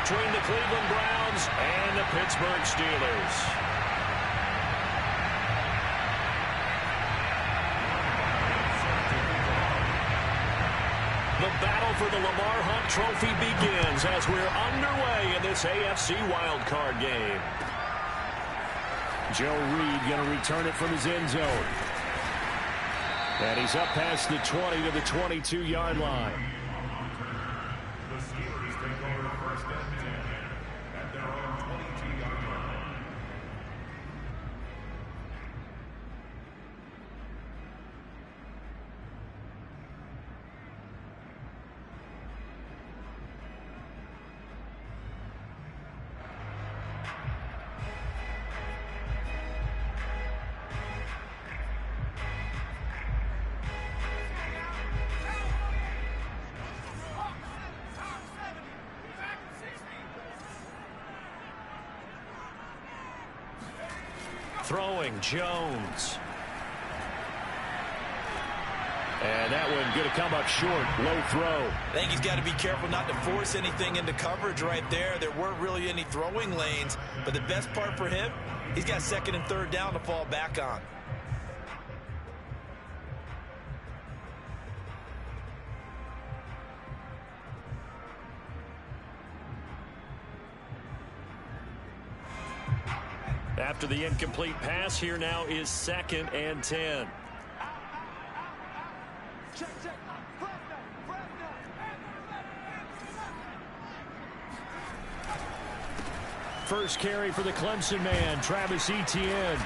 between the Cleveland Browns and the Pittsburgh Steelers. The battle for the Lamar Hunt Trophy begins as we're underway in this AFC wildcard game. Joe Reed going to return it from his end zone. And he's up past the 20 to the 22-yard line. The Steelers take over first and 10 at their own 22-yard line. Throwing Jones. And that one going to come up short. Low throw. I think he's got to be careful not to force anything into coverage right there. There weren't really any throwing lanes. But the best part for him, he's got second and third down to fall back on. After the incomplete pass, here now is second and 10. First carry for the Clemson man, Travis Etienne.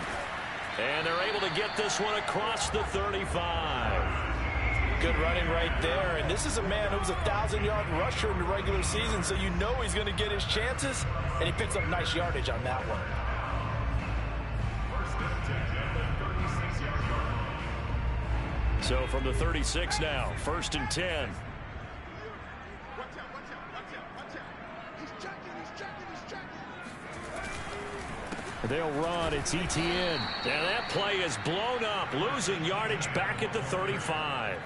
And they're able to get this one across the 35. Good running right there. And this is a man who was a 1,000-yard rusher in the regular season, so you know he's going to get his chances. And he picks up nice yardage on that one. So from the 36 now, first and 10. They'll run. It's Etienne. And that play is blown up, losing yardage back at the 35.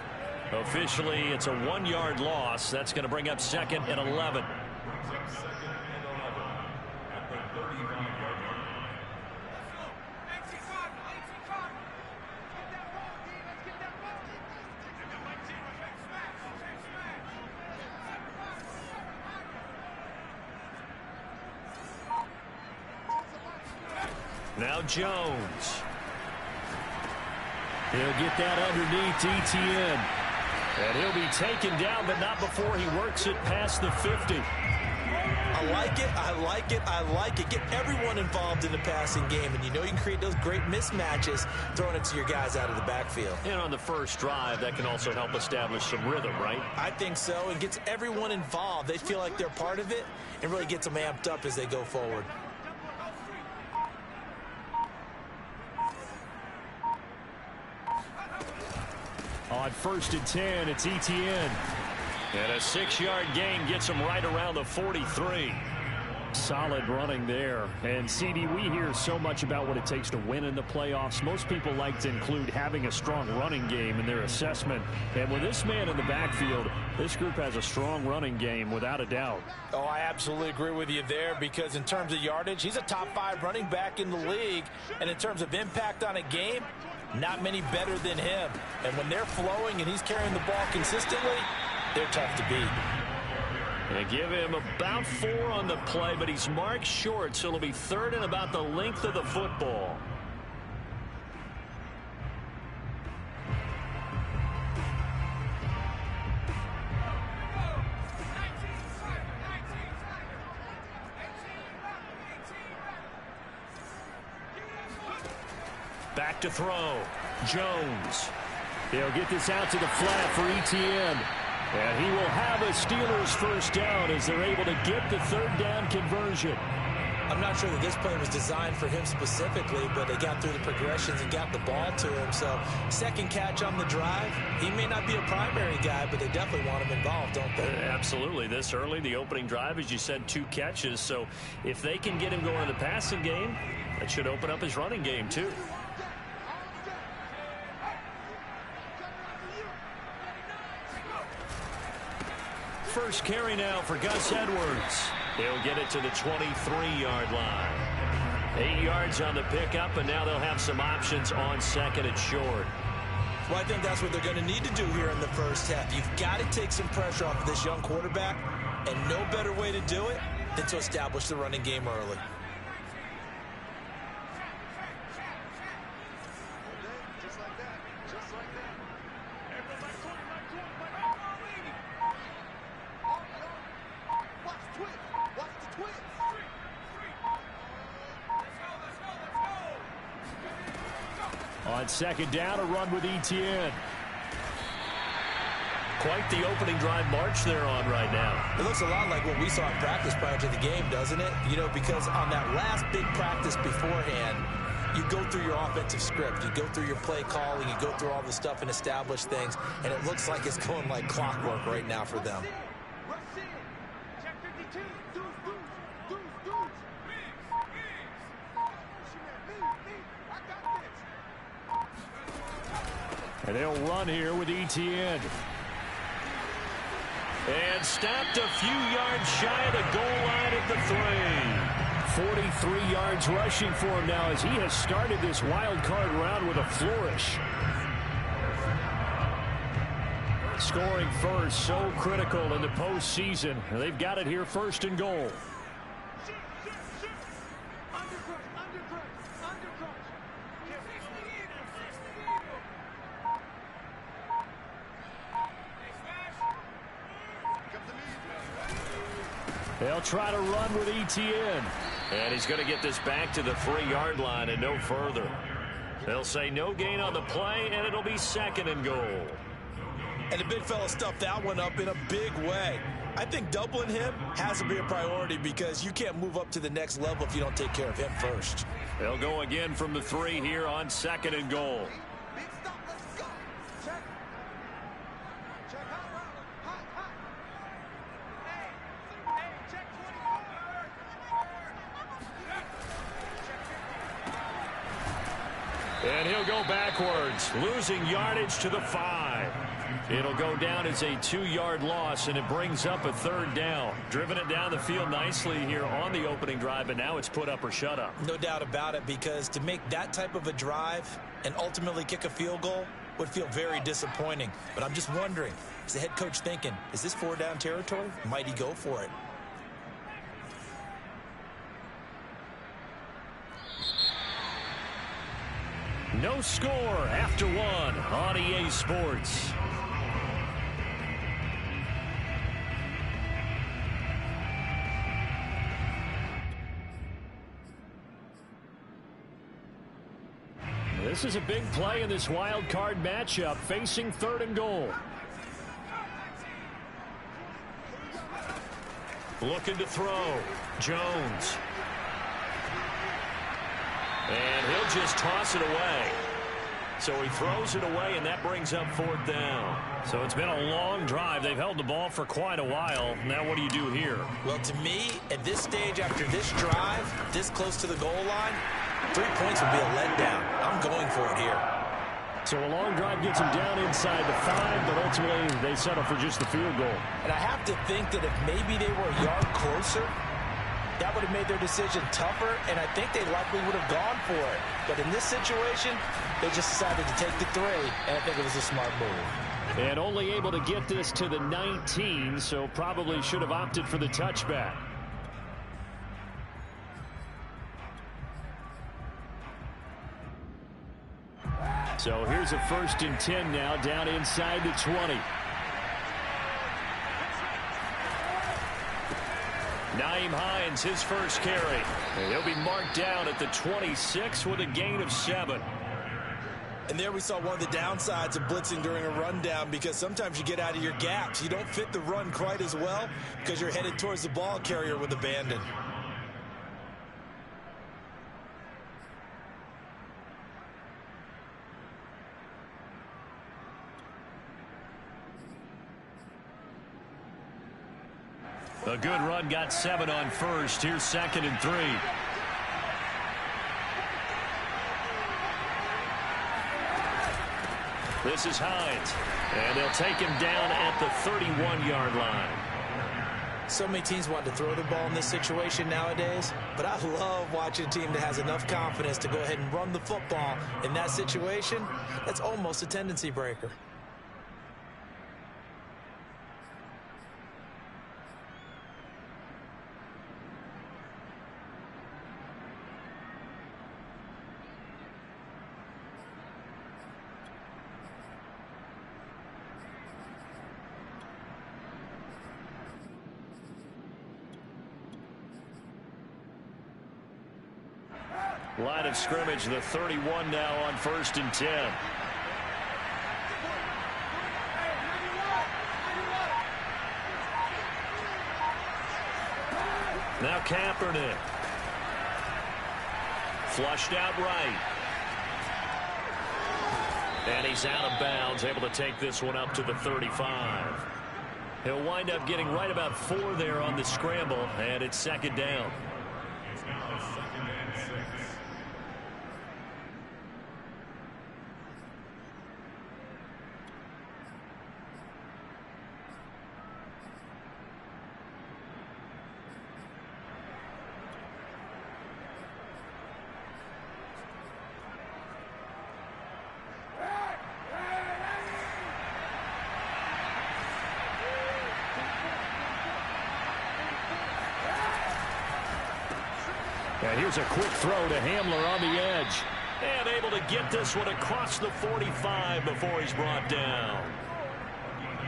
Officially, it's a 1-yard loss. That's going to bring up second and 11. Now Jones. He'll get that underneath Etienne. And he'll be taken down, but not before he works it past the 50. I like it, I like it, I like it. Get everyone involved in the passing game, and you know you can create those great mismatches throwing it to your guys out of the backfield. And on the first drive, that can also help establish some rhythm, right? I think so. It gets everyone involved. They feel like they're part of it, and really gets them amped up as they go forward. On first and 10, it's Etienne. And a 6-yard gain gets him right around the 43. Solid running there. And, CD, we hear so much about what it takes to win in the playoffs. Most people like to include having a strong running game in their assessment. And with this man in the backfield, this group has a strong running game without a doubt. Oh, I absolutely agree with you there, because in terms of yardage, he's a top 5 running back in the league. And in terms of impact on a game, not many better than him. And when they're flowing and he's carrying the ball consistently, they're tough to beat. They give him about 4 on the play, but he's marked short, so it'll be third and about the length of the football. Back to throw. Jones. He'll get this out to the flat for Etienne. And he will have a Steelers first down as they're able to get the third down conversion. I'm not sure that this play was designed for him specifically, but they got through the progressions and got the ball to him. So second catch on the drive. He may not be a primary guy, but they definitely want him involved, don't they? Absolutely. This early, the opening drive, as you said, 2 catches. So if they can get him going in the passing game, that should open up his running game too. First carry now for Gus Edwards. He'll get it to the 23-yard line. 8 yards on the pickup, and now they'll have some options on second and short. Well, I think that's what they're going to need to do here in the first half. You've got to take some pressure off of this young quarterback, and no better way to do it than to establish the running game early. On second down, a run with Etienne. Quite the opening drive march they're on right now. It looks a lot like what we saw in practice prior to the game, doesn't it? You know, because on that last big practice beforehand, you go through your offensive script. You go through your play calling. You go through all the stuff and establish things. And it looks like it's going like clockwork right now for them. And they'll run here with Etienne. And stopped a few yards shy of the goal line at the 3. 43 yards rushing for him now as he has started this wild card round with a flourish. Scoring first, so critical in the postseason. They've got it here, first and goal. They'll try to run with Etienne. And he's going to get this back to the 3-yard line and no further. They'll say no gain on the play, and it'll be second and goal. And the big fella stuffed that one up in a big way. I think doubling him has to be a priority because you can't move up to the next level if you don't take care of him first. They'll go again from the 3 here on second and goal. And he'll go backwards, losing yardage to the 5. It'll go down as a 2-yard loss, and it brings up a third down. Driven it down the field nicely here on the opening drive, and now it's put up or shut up. No doubt about it, because to make that type of a drive and ultimately kick a field goal would feel very disappointing. But I'm just wondering, is the head coach thinking, is this 4-down territory? Might he go for it? No score after 1 on EA Sports. This is a big play in this wild card matchup, facing third and goal. Looking to throw. Jones. And he'll just toss it away. So he throws it away, and that brings up 4th down. So it's been a long drive. They've held the ball for quite a while. Now what do you do here? Well, to me, at this stage, after this drive, this close to the goal line, 3 points would be a letdown. I'm going for it here. So a long drive gets them down inside the 5, but ultimately they settle for just the field goal. And I have to think that if maybe they were a yard closer, that would have made their decision tougher, and I think they likely would have gone for it. But in this situation, they just decided to take the 3, and I think it was a smart move. And only able to get this to the 19, so probably should have opted for the touchback. So here's a 1st and 10 now, down inside the 20. Nyheim Hines, his first carry. And he'll be marked down at the 26 with a gain of 7. And there we saw one of the downsides of blitzing during a rundown, because sometimes you get out of your gaps. You don't fit the run quite as well because you're headed towards the ball carrier with abandon. A good run, got 7 on first. Here's 2nd and 3. This is Hines. And they'll take him down at the 31-yard line. So many teams want to throw the ball in this situation nowadays, but I love watching a team that has enough confidence to go ahead and run the football in that situation. That's almost a tendency breaker. Line of scrimmage, the 31 now on 1st and 10. Now Kaepernick. Flushed out right. And he's out of bounds, able to take this one up to the 35. He'll wind up getting right about 4 there on the scramble, and it's 2nd down. It's now 2nd and 6. And here's a quick throw to Hamler on the edge. And able to get this one across the 45 before he's brought down.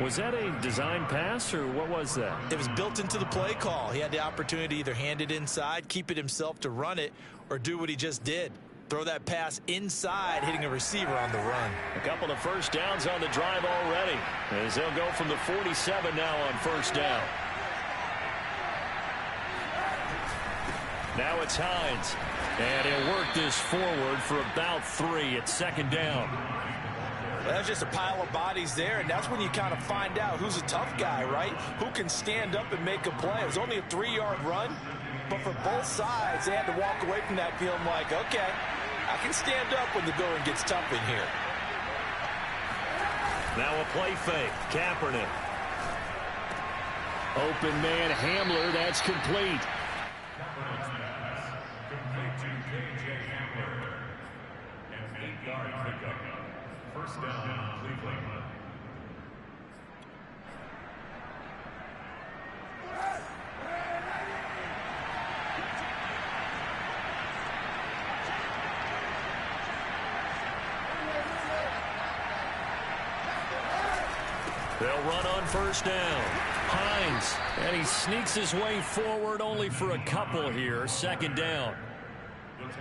Was that a design pass, or what was that? It was built into the play call. He had the opportunity to either hand it inside, keep it himself to run it, or do what he just did. Throw that pass inside, hitting a receiver on the run. A couple of first downs on the drive already, as they'll go from the 47 now on 1st down. Now it's Hines, and he'll work this forward for about 3 at 2nd down. Well, that's just a pile of bodies there, and that's when you kind of find out who's a tough guy, right? Who can stand up and make a play. It was only a 3-yard run, but for both sides, they had to walk away from that feeling like, okay, I can stand up when the going gets tough in here. Now a play fake. Kaepernick. Open man Hamler, that's complete. Complete to K.J. Hamler. An 8-yard pickup. 1st down, Cleveland. They'll run on 1st down. Hines, and he sneaks his way forward only for a couple here. 2nd down.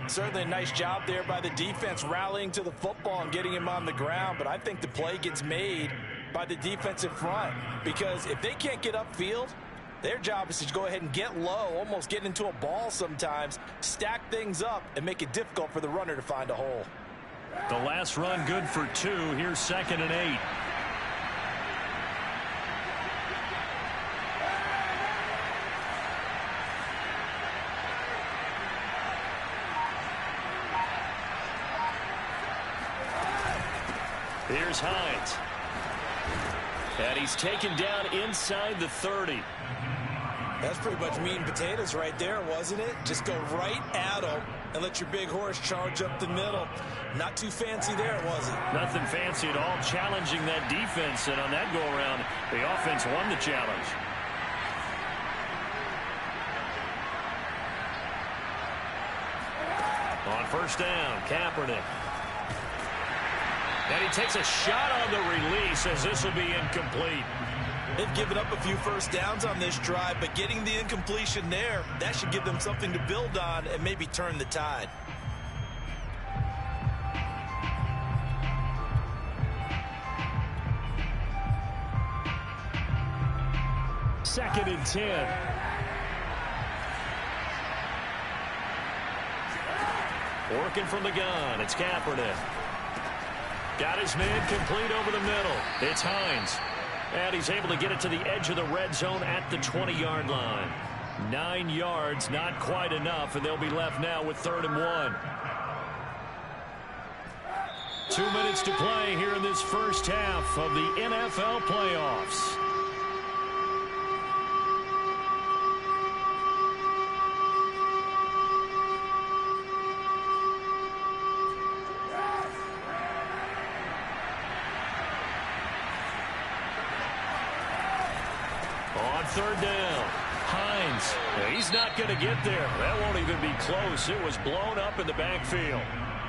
Certainly a nice job there by the defense rallying to the football and getting him on the ground, but I think the play gets made by the defensive front, because if they can't get upfield, their job is to go ahead and get low, almost get into a ball sometimes, stack things up, and make it difficult for the runner to find a hole. The last run good for 2. Here's 2nd and 8. Here's Hines. And he's taken down inside the 30. That's pretty much meat and potatoes right there, wasn't it? Just go right at him and let your big horse charge up the middle. Not too fancy there, was it? Nothing fancy at all, challenging that defense. And on that go-around, the offense won the challenge. On 1st down, Kaepernick. And he takes a shot on the release, as this will be incomplete. They've given up a few first downs on this drive, but getting the incompletion there, that should give them something to build on and maybe turn the tide. Second and 10. Working from the gun, it's Kaepernick. Got his man complete over the middle. It's Hines. And he's able to get it to the edge of the red zone at the 20-yard line. 9 yards, not quite enough, and they'll be left now with 3rd and 1. 2 minutes to play here in this first half of the NFL playoffs. third down. Hines, he's not going to get there. That won't even be close. It was blown up in the backfield.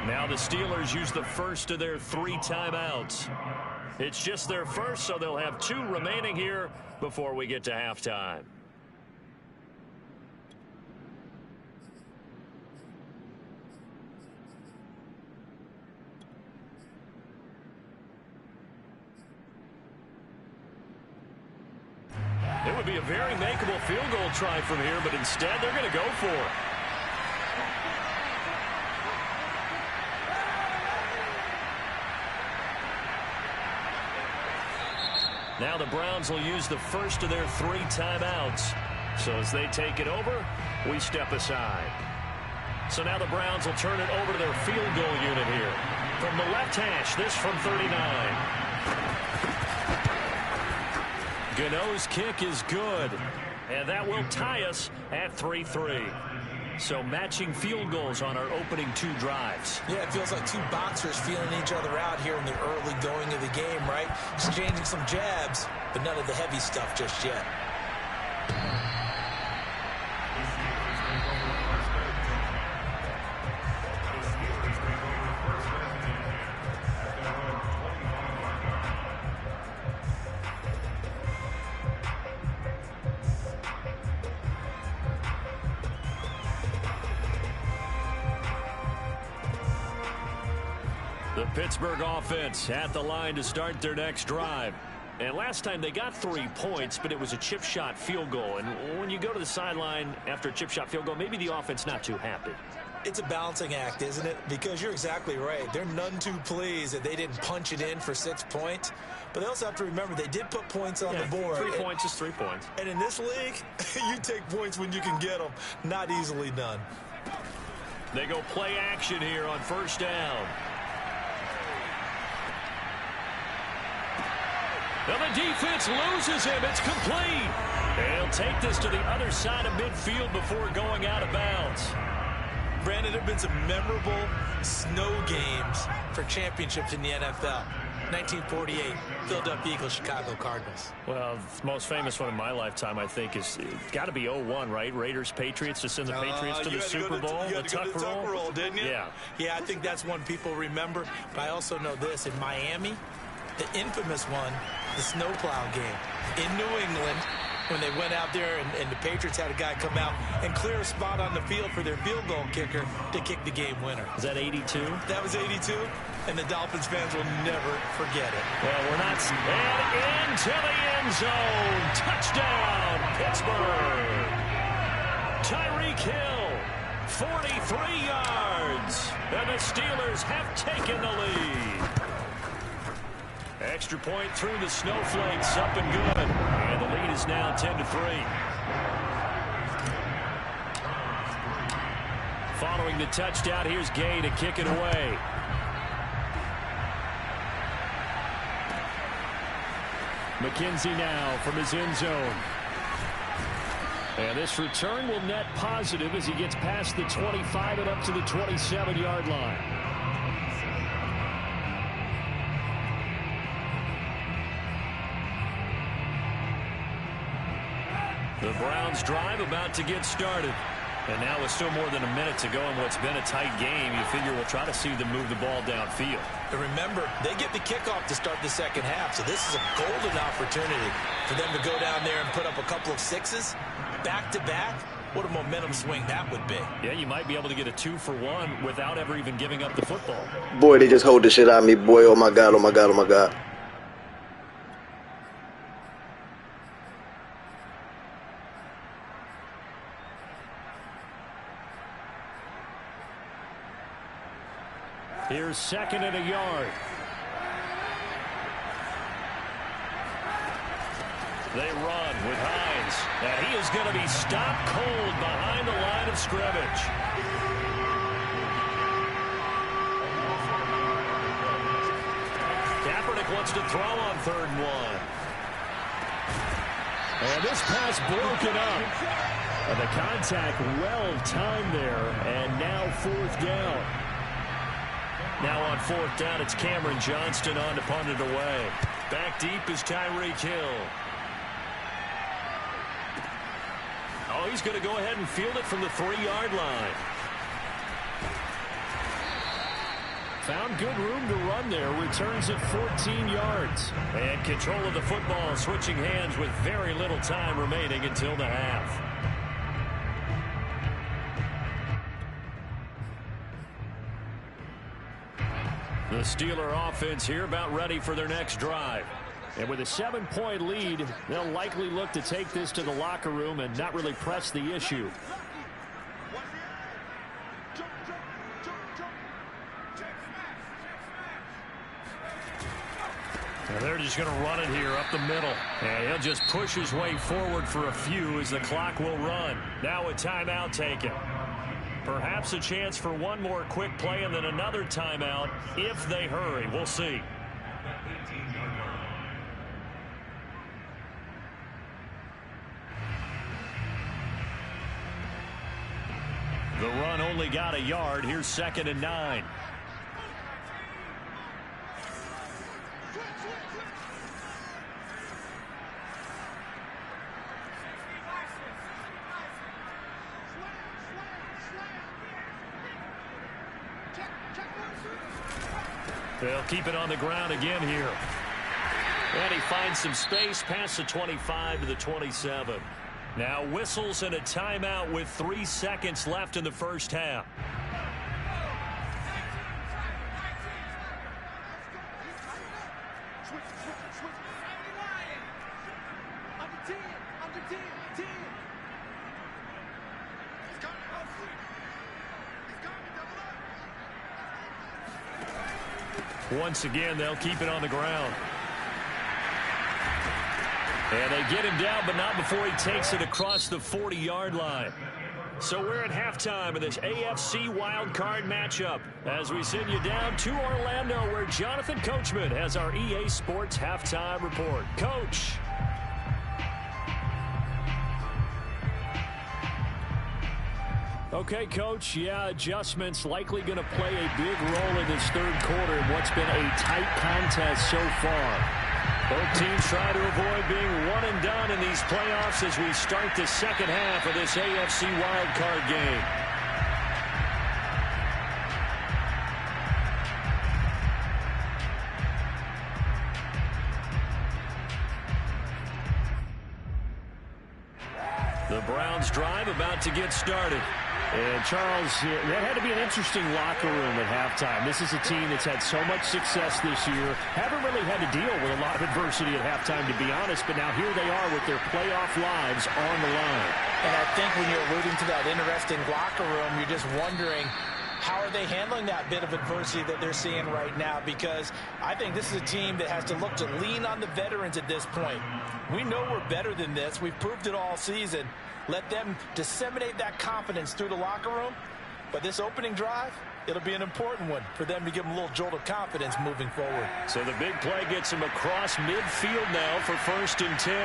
Now the Steelers use the first of their 3 timeouts. It's just their first, so they'll have 2 remaining here before we get to halftime. It would be a very makeable field goal try from here, but instead they're going to go for it. Now the Browns will use the first of their 3 timeouts. So as they take it over, we step aside. So now the Browns will turn it over to their field goal unit here. From the left hash, this from 39. Gano's kick is good, and that will tie us at 3-3. So matching field goals on our opening 2 drives. Yeah, it feels like 2 boxers feeling each other out here in the early going of the game, right? Exchanging some jabs, but none of the heavy stuff just yet. The Pittsburgh offense at the line to start their next drive. And last time they got 3 points, but it was a chip shot field goal. And when you go to the sideline after a chip shot field goal, maybe the offense not too happy. It's a balancing act, isn't it? Because you're exactly right. They're none too pleased that they didn't punch it in for 6 points. But they also have to remember they did put points on the board. 3 points is 3 points. And in this league, you take points when you can get them. Not easily done. They go play action here on first down. Now the defense loses him. It's complete. And he'll take this to the other side of midfield before going out of bounds. Brandon, there have been some memorable snow games for championships in the NFL. 1948, Philadelphia Eagles, Chicago Cardinals. Well, the most famous one in my lifetime, I think, is got to be 01, right? Raiders, Patriots, to send the Patriots to the Super Bowl. You had to go to the Tuck roll, didn't you? Yeah. Yeah, I think that's one people remember. But I also know this. In Miami, the infamous one, the snowplow game. In New England, when they went out there and the Patriots had a guy come out and clear a spot on the field for their field goal kicker to kick the game winner. Is that 82? That was 82, and the Dolphins fans will never forget it. Well, we're not. And into the end zone. Touchdown, Pittsburgh. Tyreek Hill, 43 yards. And the Steelers have taken the lead. Extra point through the snowflakes, up and good. And the lead is now 10-3. Following the touchdown, here's Gay to kick it away. McKenzie now from his end zone. And this return will net positive as he gets past the 25 and up to the 27-yard line. The Browns drive about to get started. And now with still more than a minute to go in what's been a tight game, you figure we'll try to see them move the ball downfield. And remember, they get the kickoff to start the second half, so this is a golden opportunity for them to go down there and put up a couple of sixes back-to-back. What a momentum swing that would be. Yeah, you might be able to get a 2-for-1 without ever even giving up the football. Boy, they just hold the shit out of me, boy. Oh, my God, oh, my God, oh, my God. Here's second and a yard. They run with Hines. And he is going to be stopped cold behind the line of scrimmage. Kaepernick wants to throw on 3rd and 1. And this pass broken up. And the contact well timed there. And now 4th down. Now on 4th down, it's Cameron Johnston on to punt it away. Back deep is Tyreek Hill. So he's going to go ahead and field it from the 3-yard line. Found good room to run there. Returns it 14 yards. And control of the football, switching hands with very little time remaining until the half. The Steeler offense here about ready for their next drive. And with a 7-point lead, they'll likely look to take this to the locker room and not really press the issue. And they're just going to run it here up the middle. And he'll just push his way forward for a few as the clock will run. Now a timeout taken. Perhaps a chance for one more quick play and then another timeout if they hurry. We'll see. The run only got a yard. Here's 2nd and 9. They'll keep it on the ground again here. And he finds some space past the 25 to the 27. Now whistles and a timeout with 3 seconds left in the first half. Once again, they'll keep it on the ground. And they get him down, but not before he takes it across the 40-yard line. So we're at halftime of this AFC wildcard matchup as we send you down to Orlando, where Jonathan Coachman has our EA Sports halftime report. Coach. Okay, Coach, yeah, adjustments likely going to play a big role in this third quarter in what's been a tight contest so far. Both teams try to avoid being one and done in these playoffs as we start the second half of this AFC wildcard game. The Browns drive about to get started. And, Charles, that had to be an interesting locker room at halftime. This is a team that's had so much success this year. Haven't really had to deal with a lot of adversity at halftime, to be honest. But now here they are with their playoff lives on the line. And I think when you're alluding to that interesting locker room, you're just wondering, how are they handling that bit of adversity that they're seeing right now? Because I think this is a team that has to look to lean on the veterans at this point. We know we're better than this. We've proved it all season. Let them disseminate that confidence through the locker room. But this opening drive, it'll be an important one for them to give them a little jolt of confidence moving forward. So the big play gets them across midfield now for 1st and 10.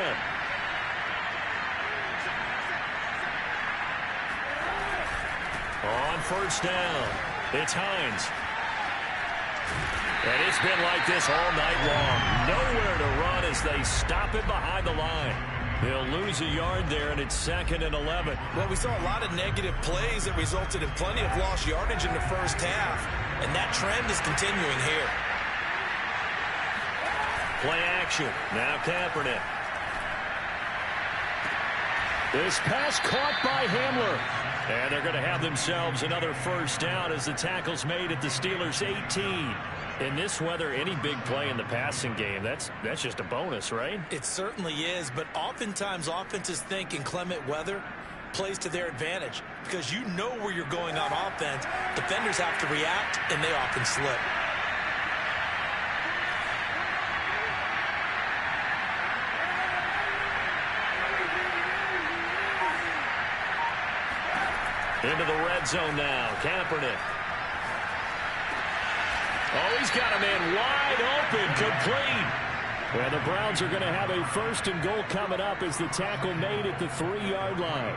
On 1st down, it's Hines. And it's been like this all night long. Nowhere to run as they stop it behind the line. They'll lose a yard there, and it's 2nd and 11. Well, we saw a lot of negative plays that resulted in plenty of lost yardage in the first half, and that trend is continuing here. Play action. Now Kaepernick. This pass caught by Hamler. And they're going to have themselves another 1st down as the tackle's made at the Steelers' 18. In this weather, any big play in the passing game, that's just a bonus, right? It certainly is, but oftentimes offenses think in clement weather plays to their advantage because you know where you're going on offense. Defenders have to react, and they often slip. Into the red zone now. Kaepernick. Oh, he's got a man wide open, complete. And the Browns are going to have a 1st and goal coming up as the tackle made at the 3-yard line.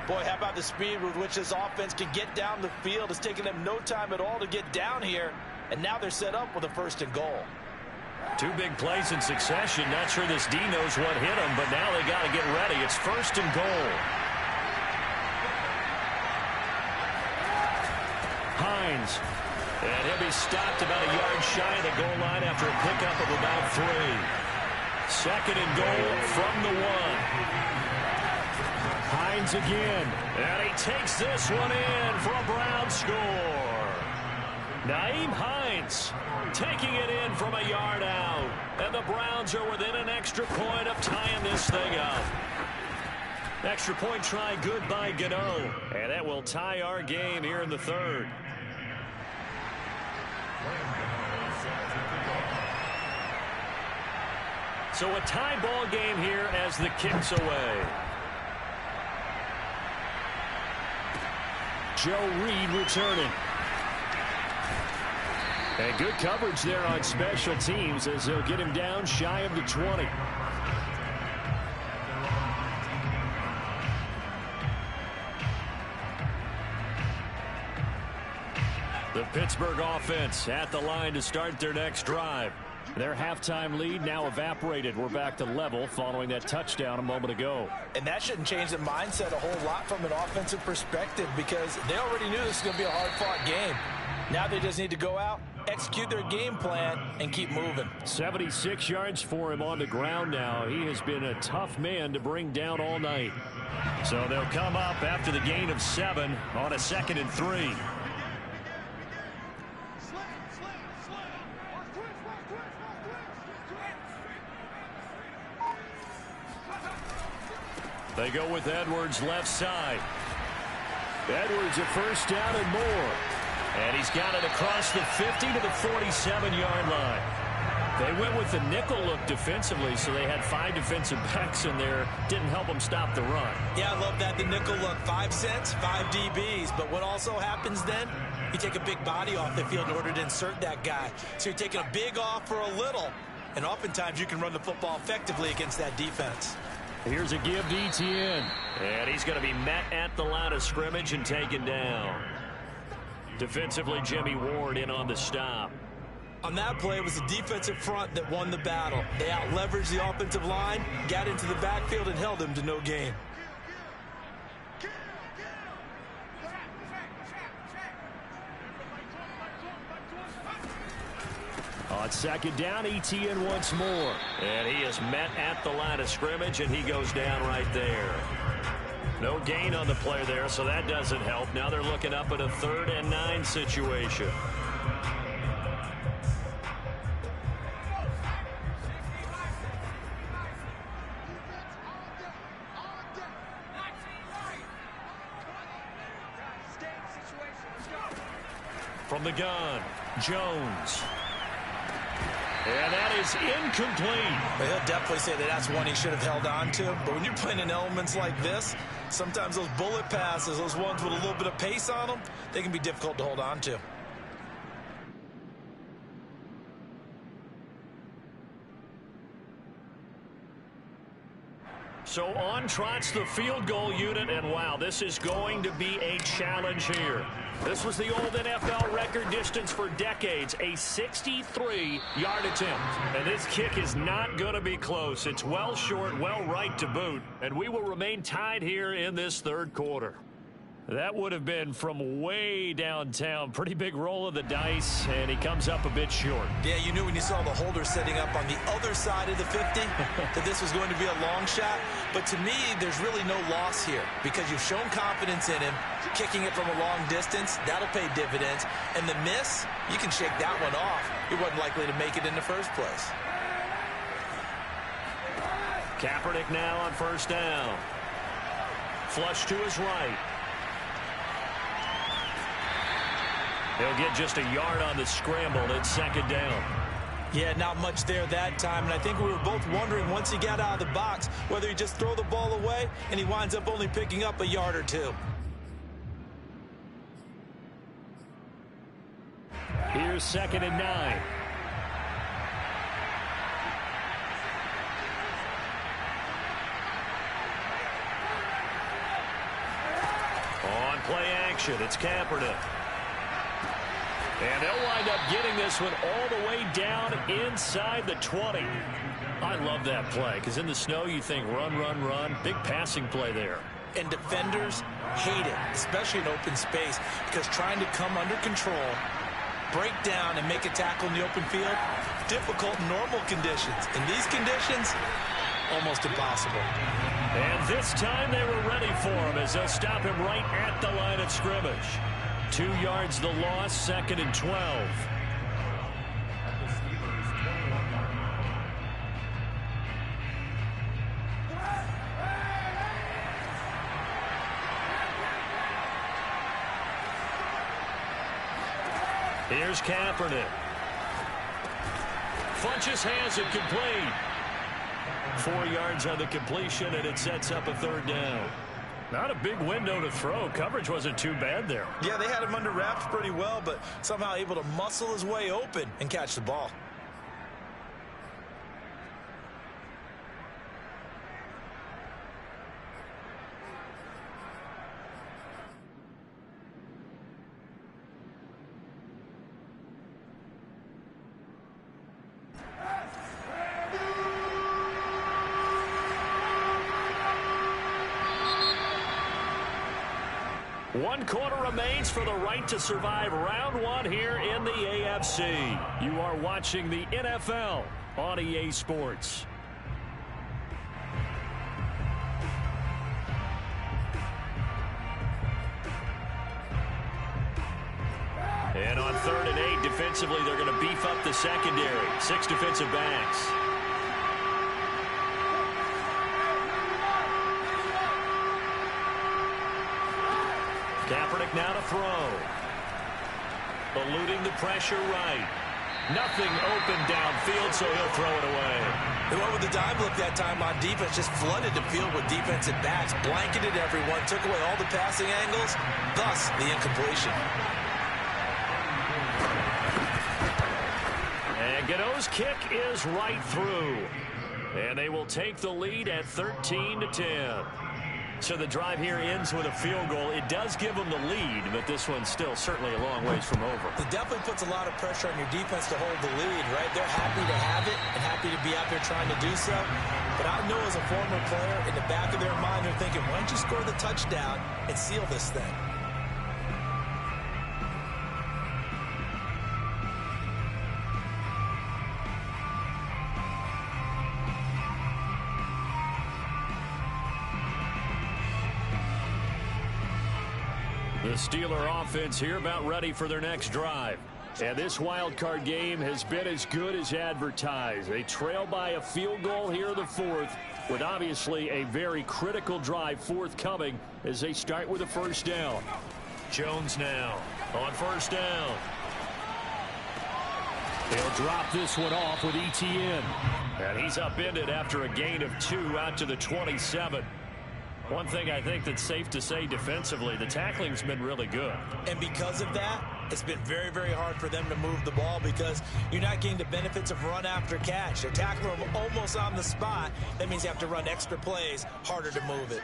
Boy, how about the speed with which this offense can get down the field? It's taken them no time at all to get down here. And now they're set up with a 1st and goal. 2 big plays in succession. Not sure this D knows what hit him, but now they got to get ready. It's 1st and goal. Browns. And he'll be stopped about a yard shy of the goal line after a pickup of about 3. 2nd and goal from the 1. Hines again. And he takes this one in for a Brown score. Nyheim Hines taking it in from a yard out. And the Browns are within an extra point of tying this thing up. Extra point try good by Gano. And that will tie our game here in the 3rd. So a tie ball game here as the kick's away. Joe Reed returning. And good coverage there on special teams as they'll get him down shy of the 20. The Pittsburgh offense at the line to start their next drive. Their halftime lead now evaporated. We're back to level following that touchdown a moment ago. And that shouldn't change the mindset a whole lot from an offensive perspective because they already knew this was going to be a hard-fought game. Now they just need to go out, execute their game plan, and keep moving. 76 yards for him on the ground now. He has been a tough man to bring down all night. So they'll come up after the gain of 7 on a 2nd and 3. They go with Edwards left side. Edwards a first down and more. And he's got it across the 50 to the 47-yard line. They went with the nickel look defensively, so they had 5 defensive backs in there. Didn't help them stop the run. Yeah, I love that, the nickel look. 5 cents, 5 DBs. But what also happens then, you take a big body off the field in order to insert that guy. So you're taking a big off for a little. And oftentimes you can run the football effectively against that defense. Here's a give to Etienne. And he's going to be met at the line of scrimmage and taken down. Defensively, Jimmy Ward in on the stop. On that play, it was the defensive front that won the battle. They out-leveraged the offensive line, got into the backfield, and held him to no gain. On 2nd down, Etienne once more. And he is met at the line of scrimmage, and he goes down right there. No gain on the play there, so that doesn't help. Now they're looking up at a 3rd and 9 situation. From the gun, Jones. And that is incomplete. Well, he'll definitely say that that's one he should have held on to. But when you're playing in elements like this, sometimes those bullet passes, those ones with a little bit of pace on them, they can be difficult to hold on to. So on trots the field goal unit, and wow, this is going to be a challenge here. This was the old NFL record distance for decades, a 63-yard attempt. And this kick is not going to be close. It's well short, well right to boot, and we will remain tied here in this 3rd quarter. That would have been from way downtown. Pretty big roll of the dice, and he comes up a bit short. Yeah, you knew when you saw the holder setting up on the other side of the 50 that this was going to be a long shot. But to me, there's really no loss here because you've shown confidence in him. Kicking it from a long distance, that'll pay dividends. And the miss, you can shake that one off. He wasn't likely to make it in the first place. Kaepernick now on 1st down. Flush to his right. He'll get just a yard on the scramble at 2nd down. Yeah, not much there that time, and I think we were both wondering once he got out of the box whether he'd just throw the ball away, and he winds up only picking up a yard or 2. Here's 2nd and 9. On play action, it's Kaepernick. And they'll wind up getting this one all the way down inside the 20. I love that play because in the snow you think run, run, run. Big passing play there. And defenders hate it, especially in open space, because trying to come under control, break down, and make a tackle in the open field, difficult in normal conditions. In these conditions, almost impossible. And this time they were ready for him as they'll stop him right at the line of scrimmage. 2 yards the loss, 2nd and 12. Here's Kaepernick. Funches has it complete. 4 yards on the completion, and it sets up a 3rd down. Not a big window to throw. Coverage wasn't too bad there. Yeah, they had him under wraps pretty well, but somehow able to muscle his way open and catch the ball. One quarter remains for the right to survive round 1 here in the AFC. You are watching the NFL on EA Sports. And on 3rd and 8, defensively, they're going to beef up the secondary. 6 defensive backs. Kaepernick now to throw. Eluding the pressure right. Nothing open downfield, so he'll throw it away. They went with the dive look that time on defense, just flooded the field with defensive backs, blanketed everyone, took away all the passing angles, thus the incompletion. And Gano's kick is right through. And they will take the lead at 13-10. So the drive here ends with a field goal. It does give them the lead, but this one's still certainly a long ways from over. It definitely puts a lot of pressure on your defense to hold the lead, right? They're happy to have it and happy to be out there trying to do so. But I know as a former player, in the back of their mind, they're thinking, why don't you score the touchdown and seal this thing? The Steeler offense here about ready for their next drive. And this wild card game has been as good as advertised. They trail by a field goal here in the 4th, with obviously a very critical drive forthcoming as they start with a 1st down. Jones now on 1st down. They'll drop this one off with ETN. And he's upended after a gain of 2 out to the 27. One thing I think that's safe to say defensively, the tackling's been really good. And because of that, it's been very, very hard for them to move the ball because you're not getting the benefits of run after catch. They're tackling them almost on the spot. That means you have to run extra plays, harder to move it.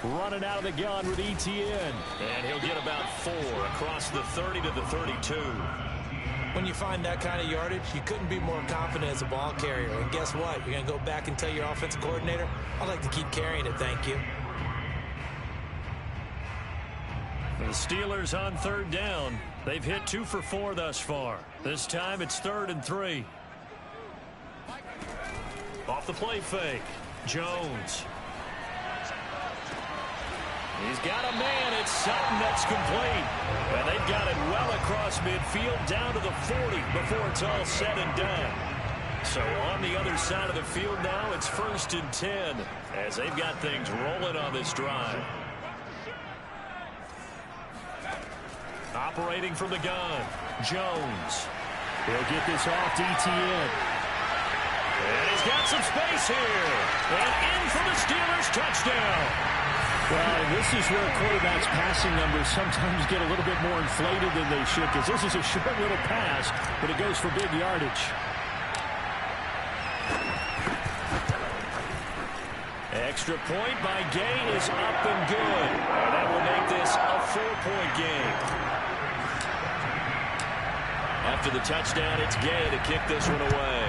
Running out of the gun with ETN. And he'll get about 4 across the 30 to the 32. When you find that kind of yardage, you couldn't be more confident as a ball carrier. And guess what? You're going to go back and tell your offensive coordinator, I'd like to keep carrying it, thank you. The Steelers on 3rd down. They've hit 2 for 4 thus far. This time it's 3rd and 3. Off the play fake. Jones. He's got a man. It's Sutton that's complete. And they've got it well across midfield down to the 40 before it's all said and done. So on the other side of the field now, it's 1st and 10 as they've got things rolling on this drive. Operating from the gun, Jones. He'll get this off to ETN. And he's got some space here. And in for the Steelers touchdown. Well, this is where quarterbacks' passing numbers sometimes get a little bit more inflated than they should, because this is a short little pass, but it goes for big yardage. Extra point by Gay is up and good. And that will make this a 4-point game. After the touchdown, it's Gay to kick this one away.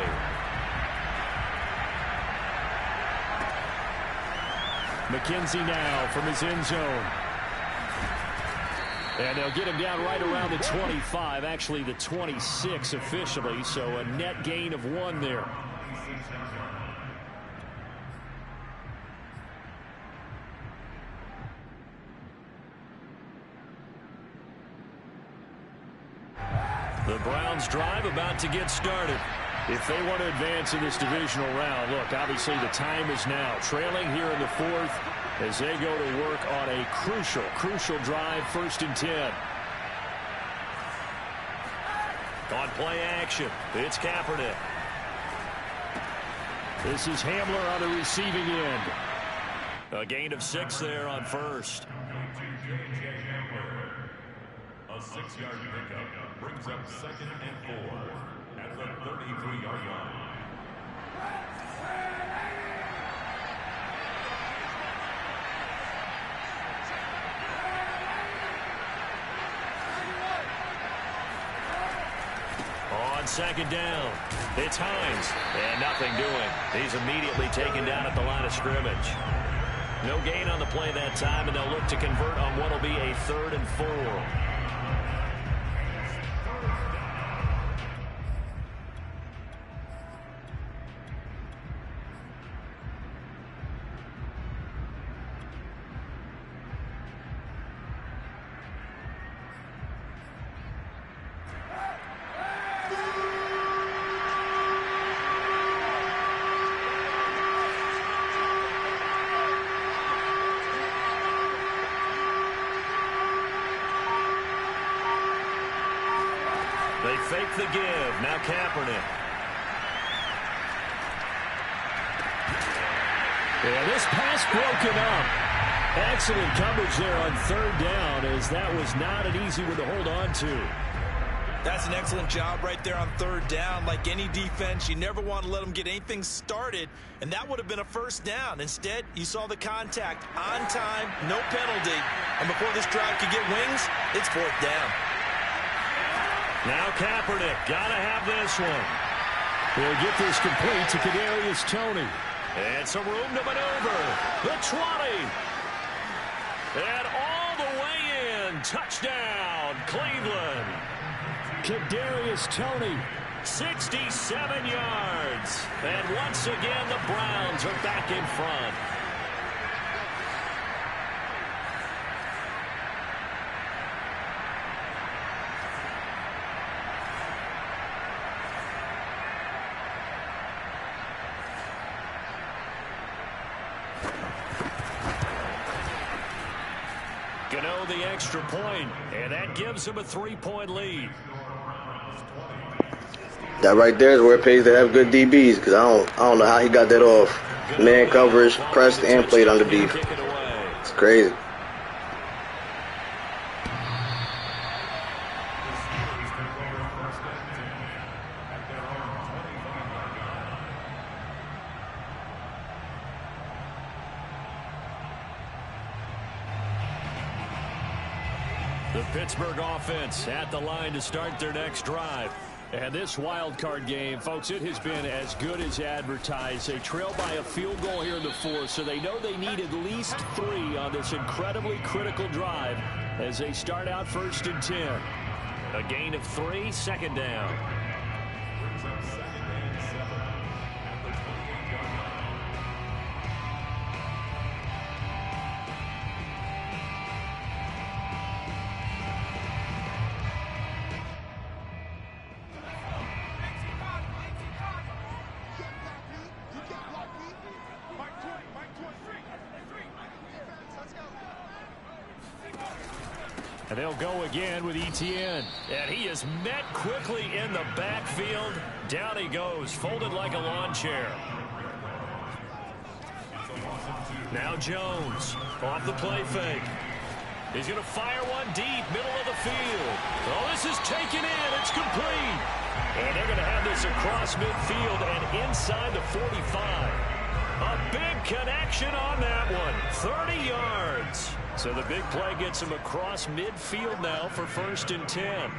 McKenzie now from his end zone. And they'll get him down right around the 25, actually the 26 officially, so a net gain of 1 there. The Browns drive about to get started. If they want to advance in this divisional round, look, obviously the time is now. Trailing here in the 4th as they go to work on a crucial drive, 1st and 10. On play action, it's Kaepernick. This is Hamler on the receiving end. A gain of 6 there on 1st. A 6-yard pickup brings up 2nd and 4 at the 33-yard line. On 2nd down, it's Hines, and nothing doing. He's immediately taken down at the line of scrimmage. No gain on the play that time, and they'll look to convert on what will be a 3rd and 4. They fake the give. Now Kaepernick. Yeah, this pass broken up. Excellent coverage there on 3rd down, as that was not an easy one to hold on to. That's an excellent job right there on 3rd down. Like any defense, you never want to let them get anything started, and that would have been a 1st down. Instead, you saw the contact on time, no penalty, and before this drive could get wings, it's 4th down. Now Kaepernick, gotta have this one. They'll get this complete to Kadarius Toney. And some room to maneuver. The 20. And all the way in. Touchdown, Cleveland. Kadarius Toney. 67 yards. And once again, the Browns are back in front. Gano the extra point, and that gives him a 3-point lead. That right there is where it pays to have good DBs, because I don't know how he got that off. Man coverage, pressed, and played underneath. It's crazy. The Pittsburgh offense at the line to start their next drive. And this wild card game, folks, it has been as good as advertised. They trail by a field goal here in the 4th, so they know they need at least 3 on this incredibly critical drive as they start out 1st and 10. A gain of 3, 2nd down. And they'll go again with Etienne. And he is met quickly in the backfield. Down he goes, folded like a lawn chair. Now Jones, off the play fake. He's going to fire one deep, middle of the field. Oh, this is taken in. It's complete. And they're going to have this across midfield and inside the 45. A big connection on that one. 30 yards. So the big play gets him across midfield now for 1st and 10.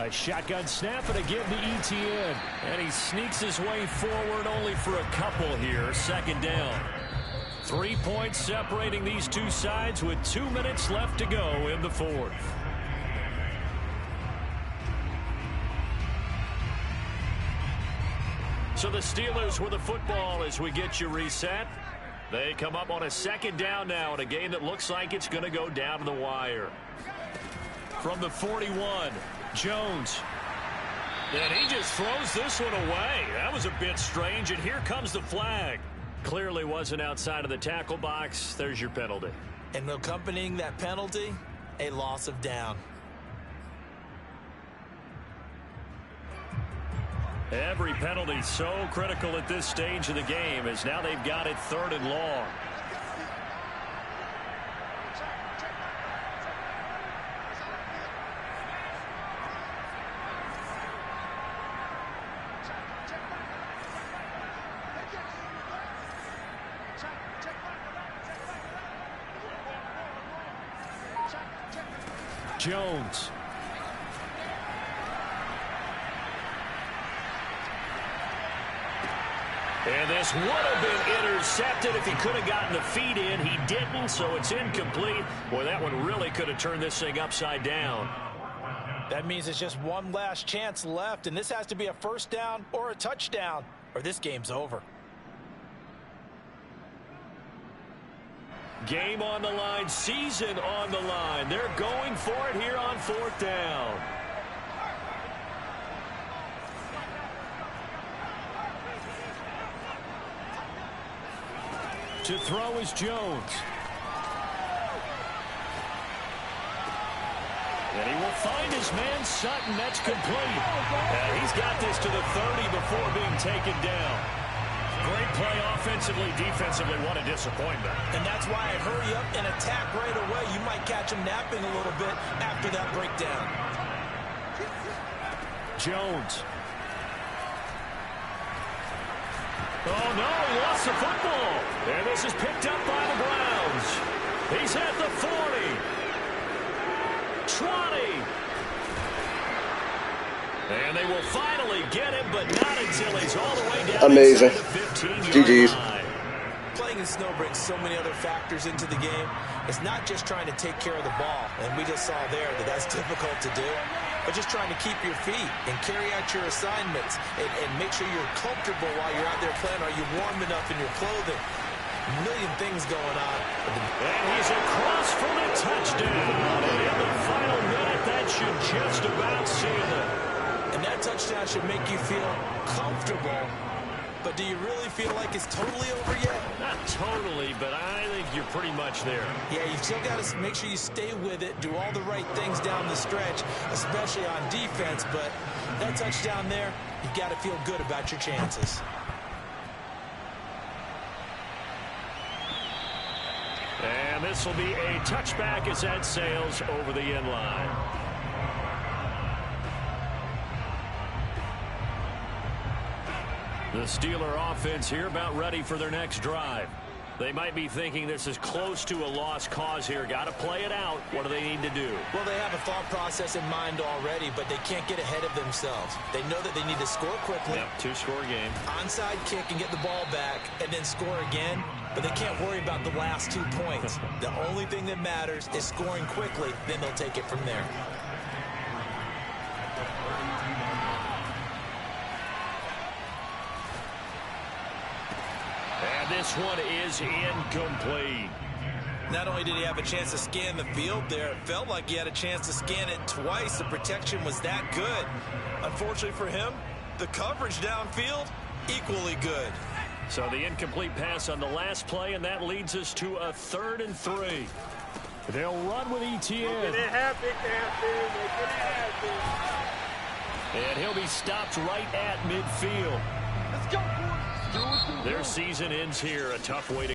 A shotgun snap and a give to ETN. And he sneaks his way forward only for a couple here. Second down. 3 points separating these two sides with 2 minutes left to go in the fourth. So the Steelers with the football as we get you reset. They come up on a second down now in a game that looks like it's going to go down to the wire. From the 41, Jones. And he just throws this one away. That was a bit strange, and here comes the flag. Clearly wasn't outside of the tackle box. There's your penalty. And accompanying that penalty, a loss of down. Every penalty so critical at this stage of the game as now they've got it 3rd and long. Jones. And this would have been intercepted if he could have gotten the feet in. He didn't, so it's incomplete. Boy, that one really could have turned this thing upside down. That means it's just one last chance left, and this has to be a first down or a touchdown, or this game's over. Game on the line, season on the line. They're going for it here on 4th down. To throw is Jones. And he will find his man Sutton. That's complete. He's got this to the 30 before being taken down. Great play offensively, defensively. What a disappointment. And that's why I hurry up and attack right away. You might catch him napping a little bit after that breakdown. Jones. Oh, no, he lost the football. And this is picked up by the Browns. He's at the 40. 20. And they will finally get him, but not until he's all the way down. Amazing. GG's. Playing in snow brings so many other factors into the game. It's not just trying to take care of the ball, and we just saw there that that's difficult to do, but just trying to keep your feet and carry out your assignments and make sure you're comfortable while you're out there playing. Are you warm enough in your clothing? A million things going on. And he's across for the touchdown. And in the final minute, that should just about seal it. And that touchdown should make you feel comfortable. But do you really feel like it's totally over yet? Not totally, but I think you're pretty much there. Yeah, you've still got to make sure you stay with it, do all the right things down the stretch, especially on defense. But that touchdown there, you've got to feel good about your chances. And this will be a touchback as that sails over the end line. The Steeler offense here about ready for their next drive. They might be thinking this is close to a lost cause here. Got to play it out. What do they need to do? Well, they have a thought process in mind already, but they can't get ahead of themselves. They know that they need to score quickly. Yep, 2-score game. Onside kick and get the ball back and then score again. But they can't worry about the last 2 points. The only thing that matters is scoring quickly. Then they'll take it from there. And this one is incomplete. Not only did he have a chance to scan the field there, it felt like he had a chance to scan it twice. The protection was that good. Unfortunately for him, the coverage downfield, equally good. So the incomplete pass on the last play, and that leads us to a 3rd and 3. They'll run with ETN. Make it happen, Captain. Make it happen. And he'll be stopped right at midfield. Let's go, boys. Their season ends here. A tough way to